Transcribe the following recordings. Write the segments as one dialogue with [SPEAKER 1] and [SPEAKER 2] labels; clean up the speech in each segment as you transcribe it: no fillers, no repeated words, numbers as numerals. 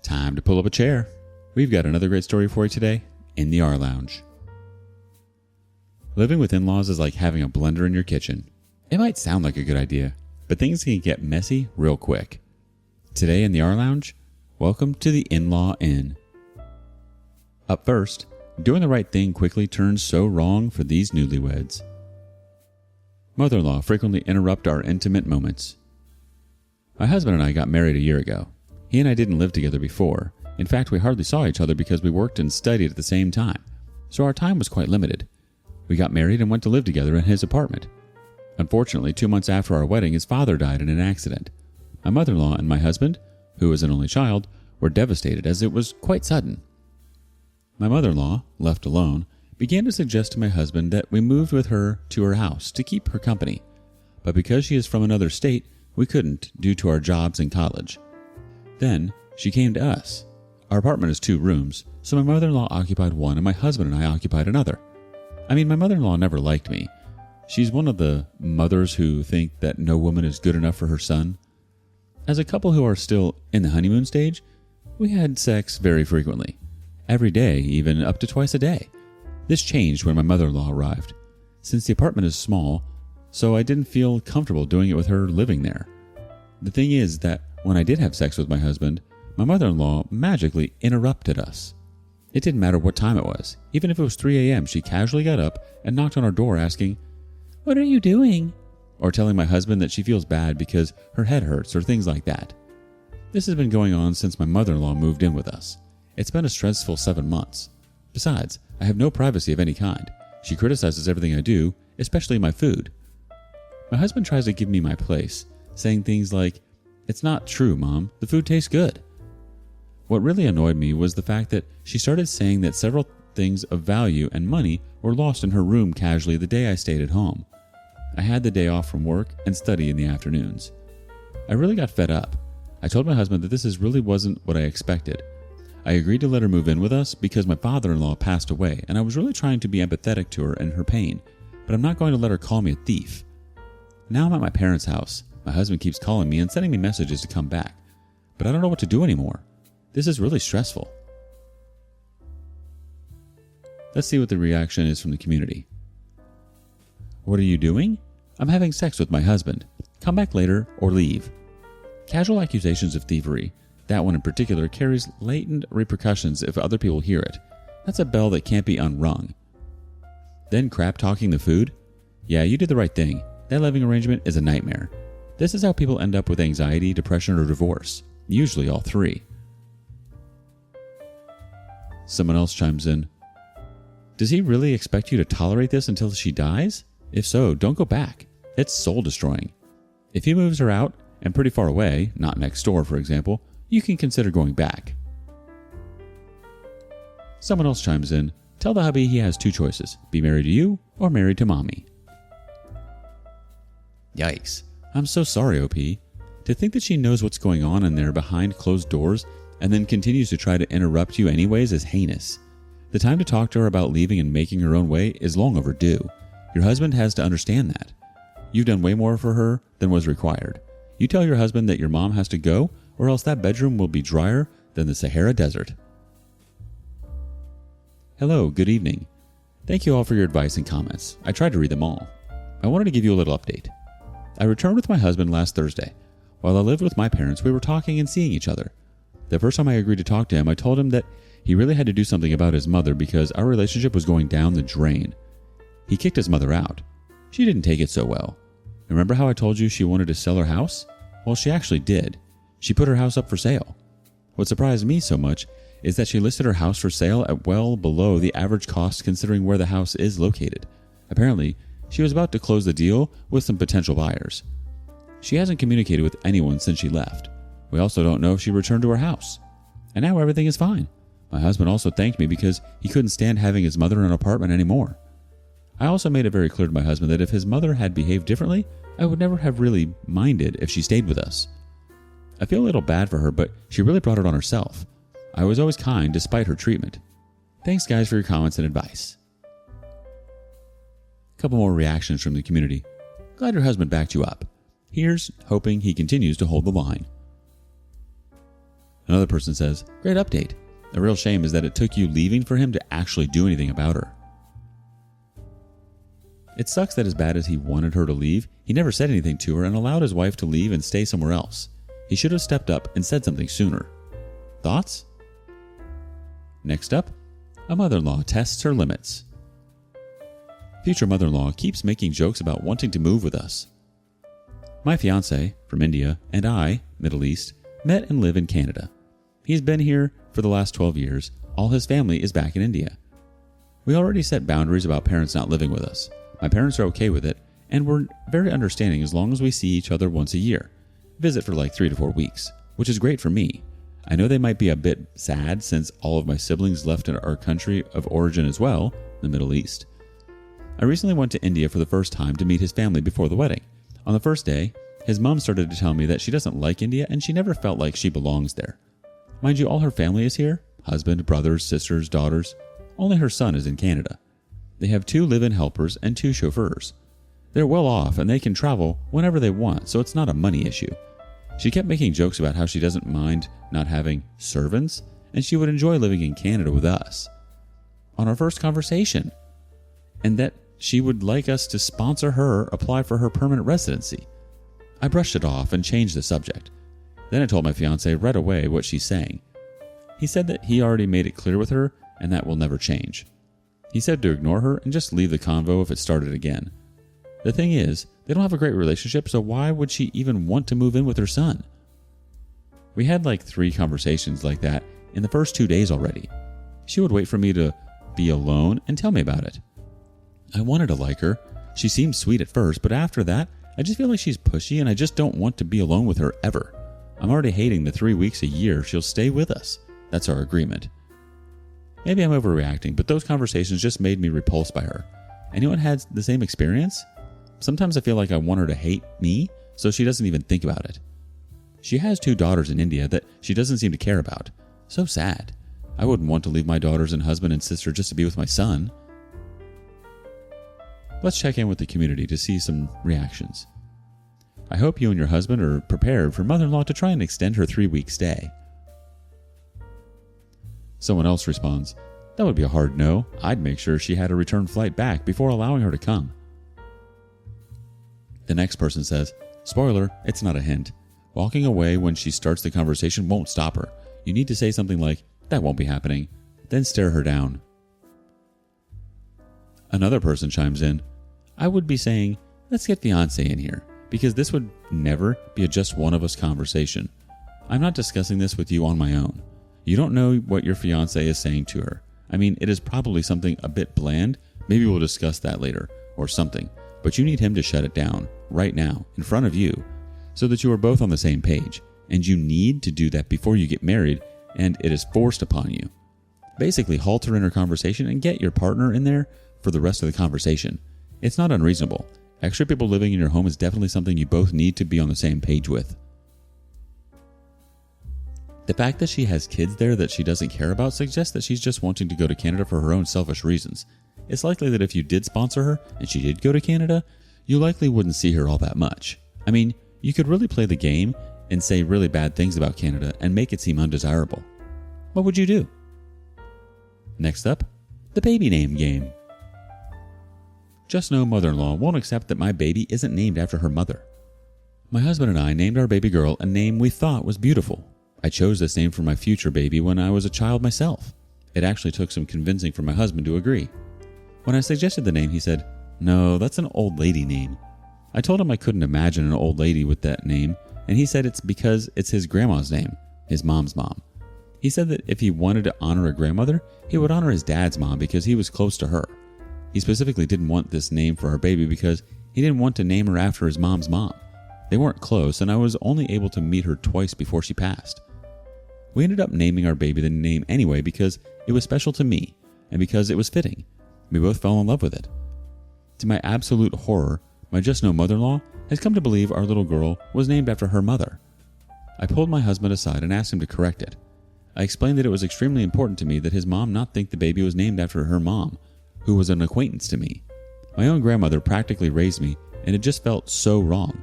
[SPEAKER 1] Time to pull up a chair. We've got another great story for you today in the R Lounge. Living with in-laws is like having a blender in your kitchen. It might sound like a good idea, but things can get messy real quick. Today in the R Lounge, welcome to the In-Law Inn. Up first, doing the right thing quickly turns so wrong for these newlyweds. Mother-in-law frequently interrupt our intimate moments. My husband and I got married a year ago. He and I didn't live together before. In fact, we hardly saw each other because we worked and studied at the same time, so our time was quite limited. We got married and went to live together in his apartment. Unfortunately, 2 months after our wedding, his father died in an accident. My mother-in-law and my husband, who was an only child, were devastated as it was quite sudden. My mother-in-law, left alone, began to suggest to my husband that we moved with her to her house to keep her company. But because she is from another state, we couldn't due to our jobs in college. Then, she came to us. Our apartment is 2 rooms, so my mother-in-law occupied one and my husband and I occupied another. I mean, my mother-in-law never liked me. She's one of the mothers who think that no woman is good enough for her son. As a couple who are still in the honeymoon stage, we had sex very frequently. Every day, even up to twice a day. This changed when my mother-in-law arrived, since the apartment is small, so I didn't feel comfortable doing it with her living there. The thing is that when I did have sex with my husband, my mother-in-law magically interrupted us. It didn't matter what time it was. Even if it was 3 a.m., she casually got up and knocked on our door asking, "What are you doing?" Or telling my husband that she feels bad because her head hurts or things like that. This has been going on since my mother-in-law moved in with us. It's been a stressful 7 months. Besides, I have no privacy of any kind. She criticizes everything I do, especially my food. My husband tries to give me my place, saying things like, "It's not true, Mom. The food tastes good." What really annoyed me was the fact that she started saying that several things of value and money were lost in her room casually the day I stayed at home. I had the day off from work and study in the afternoons. I really got fed up. I told my husband that this really wasn't what I expected. I agreed to let her move in with us because my father-in-law passed away and I was really trying to be empathetic to her and her pain, but I'm not going to let her call me a thief. Now I'm at my parents' house. My husband keeps calling me and sending me messages to come back, but I don't know what to do anymore. This is really stressful. Let's see what the reaction is from the community. What are you doing? I'm having sex with my husband. Come back later or leave. Casual accusations of thievery. That one in particular carries latent repercussions if other people hear it. That's a bell that can't be unrung. Then crap talking the food? Yeah, you did the right thing. That living arrangement is a nightmare. This is how people end up with anxiety, depression, or divorce. Usually all 3. Someone else chimes in. Does he really expect you to tolerate this until she dies? If so, don't go back. It's soul destroying. If he moves her out, and pretty far away, not next door for example, you can consider going back. Someone else chimes in. Tell the hubby he has 2 choices. Be married to you or married to mommy. Yikes. I'm so sorry, OP. To think that she knows what's going on in there behind closed doors and then continues to try to interrupt you anyways is heinous. The time to talk to her about leaving and making her own way is long overdue. Your husband has to understand that. You've done way more for her than was required. You tell your husband that your mom has to go, or else that bedroom will be drier than the Sahara Desert. Hello, good evening. Thank you all for your advice and comments. I tried to read them all. I wanted to give you a little update. I returned with my husband last Thursday. While I lived with my parents, we were talking and seeing each other. The first time I agreed to talk to him, I told him that he really had to do something about his mother because our relationship was going down the drain. He kicked his mother out. She didn't take it so well. Remember how I told you she wanted to sell her house? Well, she actually did. She put her house up for sale. What surprised me so much is that she listed her house for sale at well below the average cost considering where the house is located. Apparently, she was about to close the deal with some potential buyers. She hasn't communicated with anyone since she left. We also don't know if she returned to her house. And now everything is fine. My husband also thanked me because he couldn't stand having his mother in an apartment anymore. I also made it very clear to my husband that if his mother had behaved differently, I would never have really minded if she stayed with us. I feel a little bad for her, but she really brought it on herself. I was always kind despite her treatment. Thanks guys for your comments and advice. A couple more reactions from the community. Glad your husband backed you up. Here's hoping he continues to hold the line. Another person says, great update. The real shame is that it took you leaving for him to actually do anything about her. It sucks that as bad as he wanted her to leave, he never said anything to her and allowed his wife to leave and stay somewhere else. He should have stepped up and said something sooner. Thoughts? Next up, a mother-in-law tests her limits. Future mother-in-law keeps making jokes about wanting to move with us. My fiancé, from India, and I, Middle East, met and live in Canada. He's been here for the last 12 years. All his family is back in India. We already set boundaries about parents not living with us. My parents are okay with it, and we're very understanding as long as we see each other once a year. Visit for like 3 to 4 weeks, which is great for me. I know they might be a bit sad since all of my siblings left in our country of origin as well, the Middle East. I recently went to India for the first time to meet his family before the wedding. On the first day, his mom started to tell me that she doesn't like India and she never felt like she belongs there. Mind you, all her family is here. Husband, brothers, sisters, daughters. Only her son is in Canada. They have 2 live-in helpers and 2 chauffeurs. They're well off and they can travel whenever they want, so it's not a money issue. She kept making jokes about how she doesn't mind not having servants and she would enjoy living in Canada with us. On our first conversation. And that she would like us to sponsor her apply for her permanent residency. I brushed it off and changed the subject. Then I told my fiancé right away what she's saying. He said that he already made it clear with her and that will never change. He said to ignore her and just leave the convo if it started again. The thing is, they don't have a great relationship, so why would she even want to move in with her son? We had like 3 conversations like that in the first 2 days already. She would wait for me to be alone and tell me about it. I wanted to like her. She seemed sweet at first, but after that, I just feel like she's pushy and I just don't want to be alone with her ever. I'm already hating the 3 weeks a year she'll stay with us. That's our agreement. Maybe I'm overreacting, but those conversations just made me repulsed by her. Anyone had the same experience? Sometimes I feel like I want her to hate me, so she doesn't even think about it. She has 2 daughters in India that she doesn't seem to care about. So sad. I wouldn't want to leave my daughters and husband and sister just to be with my son. Let's check in with the community to see some reactions. I hope you and your husband are prepared for mother-in-law to try and extend her 3-week stay. Someone else responds, that would be a hard no. I'd make sure she had a return flight back before allowing her to come. The next person says, spoiler, it's not a hint. Walking away when she starts the conversation won't stop her. You need to say something like, that won't be happening, then stare her down. Another person chimes in, I would be saying, let's get fiancé in here, because this would never be a just one of us conversation. I'm not discussing this with you on my own. You don't know what your fiancé is saying to her. I mean, it is probably something a bit bland. Maybe we'll discuss that later, or something. But you need him to shut it down, right now, in front of you, so that you are both on the same page. And you need to do that before you get married, and it is forced upon you. Basically, halt her in her conversation and get your partner in there for the rest of the conversation. It's not unreasonable. Extra people living in your home is definitely something you both need to be on the same page with. The fact that she has kids there that she doesn't care about suggests that she's just wanting to go to Canada for her own selfish reasons. It's likely that if you did sponsor her and she did go to Canada, you likely wouldn't see her all that much. I mean, you could really play the game and say really bad things about Canada and make it seem undesirable. What would you do? Next up, the baby name game. Just know mother-in-law won't accept that my baby isn't named after her mother. My husband and I named our baby girl a name we thought was beautiful. I chose this name for my future baby when I was a child myself. It actually took some convincing for my husband to agree. When I suggested the name, he said, no, that's an old lady name. I told him I couldn't imagine an old lady with that name, and he said it's because it's his grandma's name, his mom's mom. He said that if he wanted to honor a grandmother, he would honor his dad's mom because he was close to her. He specifically didn't want this name for our baby because he didn't want to name her after his mom's mom. They weren't close, and I was only able to meet her twice before she passed. We ended up naming our baby the name anyway because it was special to me and because it was fitting. We both fell in love with it. To my absolute horror, my just-know mother-in-law has come to believe our little girl was named after her mother. I pulled my husband aside and asked him to correct it. I explained that it was extremely important to me that his mom not think the baby was named after her mom, who was an acquaintance to me. My own grandmother practically raised me, and it just felt so wrong.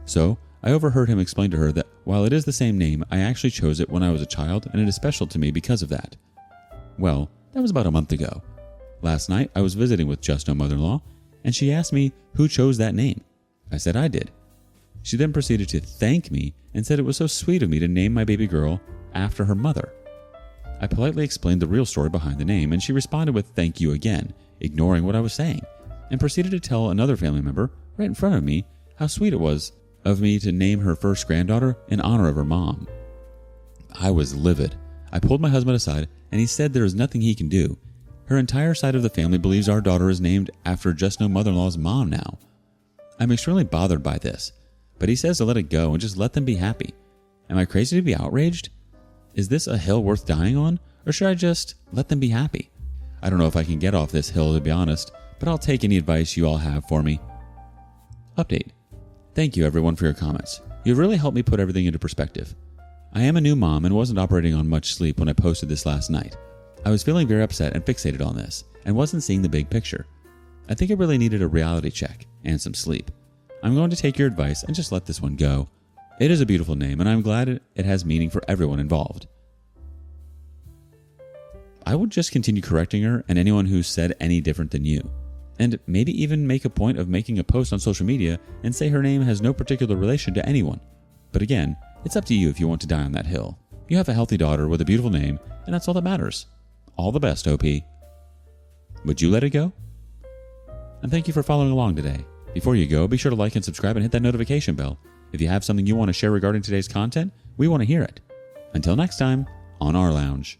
[SPEAKER 1] So, I overheard him explain to her that while it is the same name, I actually chose it when I was a child and it is special to me because of that. Well, that was about a month ago. Last night, I was visiting with Just No Mother-in-law, and she asked me who chose that name. I said I did. She then proceeded to thank me and said it was so sweet of me to name my baby girl after her mother. I politely explained the real story behind the name, and she responded with thank you again, ignoring what I was saying, and proceeded to tell another family member right in front of me how sweet it was of me to name her first granddaughter in honor of her mom. I was livid. I pulled my husband aside, and he said there is nothing he can do. Her entire side of the family believes our daughter is named after Just No Mother-in-law's mom now. I'm extremely bothered by this, but he says to let it go and just let them be happy. Am I crazy to be outraged? Is this a hill worth dying on, or should I just let them be happy? I don't know if I can get off this hill, to be honest, but I'll take any advice you all have for me. Update. Thank you everyone for your comments. You've really helped me put everything into perspective. I am a new mom and wasn't operating on much sleep when I posted this last night. I was feeling very upset and fixated on this, and wasn't seeing the big picture. I think I really needed a reality check and some sleep. I'm going to take your advice and just let this one go. It is a beautiful name, and I'm glad it has meaning for everyone involved. I would just continue correcting her and anyone who said any different than you. And maybe even make a point of making a post on social media and say her name has no particular relation to anyone. But again, it's up to you if you want to die on that hill. You have a healthy daughter with a beautiful name, and that's all that matters. All the best, OP. Would you let it go? And thank you for following along today. Before you go, be sure to like and subscribe and hit that notification bell. If you have something you want to share regarding today's content, we want to hear it. Until next time, on our lounge.